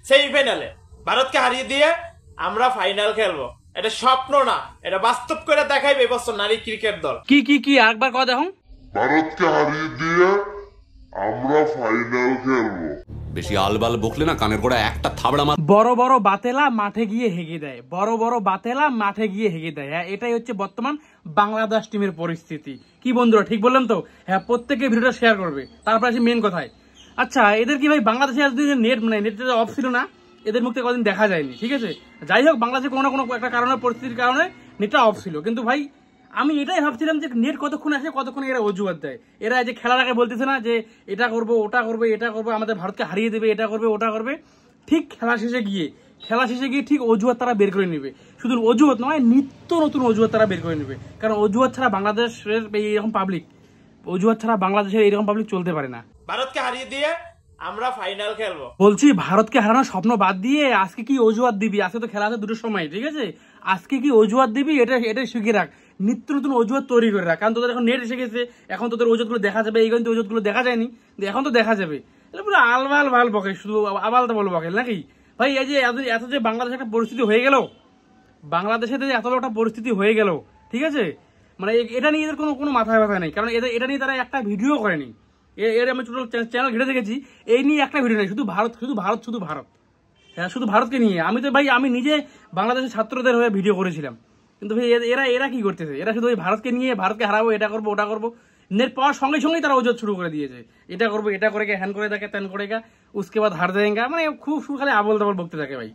সেমিফাইনালে ভারতকে হারিয়ে দিয়ে আমরা ফাইনাল খেলবো। এটা স্বপ্ন না, এটা বাস্তব করে দেখাইবে এবছর নারী ক্রিকেট দল। কি আরেকবার কথা দেখুন। ভারতকে হারিয়ে দিয়ে আমরা ফাইনাল খেলবো। বেশি আলবাল বকলে না কানের গোড়া একটা থাবড়া মার। বড় বড় বাতেলা মাঠে গিয়ে হেগে দেয়, বড় বড় বাতেলা মাঠে গিয়ে হেগে দেয়। হ্যাঁ, এটাই হচ্ছে বর্তমান বাংলাদেশ টিমের পরিস্থিতি। কি বন্ধুরা, ঠিক বললাম তো? হ্যাঁ, প্রত্যেকে ভিডিওটা শেয়ার করবে। তারপর আসি মেন কথায়। আচ্ছা, এদের কি ভাই বাংলাদেশে এতদিন নেট অফ ছিল না? এদের মুখে কদিন দেখা যায়নি, ঠিক আছে? যাই হোক, বাংলাদেশে কোনো না কোনো একটা কারণে, পরিস্থিতির কারণে নেটটা অফ ছিল। কিন্তু ভাই, আমি এটাই ভাবছিলাম যে নেট কতক্ষণ আসে, কতক্ষণ এরা অজুহাত দেয়। এরা যে খেলার আগে বলতেছে না যে এটা করবো, ওটা করবে, এটা করবো, আমাদের ভারতকে হারিয়ে দেবে, এটা করবে, ওটা করবে। ঠিক খেলা শেষে গিয়ে ঠিক অজুহাত তারা বের করে নেবে। শুধু অজুহাত নয়, নিত্য নতুন অজুহাত তারা বের করে নেবে। কারণ অজুহাত ছাড়া বাংলাদেশের এইরকম পাবলিক, অজুহাত ছাড়া বাংলাদেশের এইরকম পাবলিক চলতে পারে না। ভারতকে হারিয়ে দিয়ে আমরা ফাইনাল খেলবো। বলছি, ভারতকে হারানোর স্বপ্ন বাদ দিয়ে আজকে কি অজুহাত দিবি? আজকে তো খেলা আছে দুটোর সময়, ঠিক আছে? আজকে কি অজুহাত দিবি, এটা শিখে রাখ। নিত্য নতুন অজুহাত তৈরি করে রাখ। কারণ তোদের এখন নেট এসে গেছে, এখন তোদের অজুহাতগুলো দেখা যাবে। এই কিন্তু অজুহাতগুলো দেখা যায়নি, এখন তো দেখা যাবে। পুরো আলবাল ভাল বকে, শুধু আবাল তাবাল বকে নাকি ভাই? এই যে এত যে বাংলাদেশে একটা পরিস্থিতি হয়ে গেল, বাংলাদেশে যে এত বড় একটা পরিস্থিতি হয়ে গেল, ঠিক আছে? মানে এটা নিয়ে এদের কোনো মাথায় ব্যথা নেই। কারণ এটা নিয়ে তারা একটা ভিডিও করেনি। এর আমি টোটাল চ্যানেল ঘিরে দেখেছি, এই নিয়ে একটা ভিডিও নেই। শুধু ভারত। হ্যাঁ, শুধু ভারতকে নিয়ে। আমি নিজে বাংলাদেশের ছাত্রদের হয়ে ভিডিও করেছিলাম। কিন্তু ভাই এরা কি করতেছে? এরা শুধু ওই ভারতকে নিয়ে, ভারতকে হারাবো, এটা করবো, ওটা করবো। নেট পাওয়ার সঙ্গে সঙ্গেই তারা অজুহাত শুরু করে দিয়েছে। এটা করবো, এটা করে, হ্যান করে দেখে, ত্যান করে, উসকে বাদ হার দেঙ্গা। মানে খুব খালি আবল তাবল বকতে থাকে ভাই।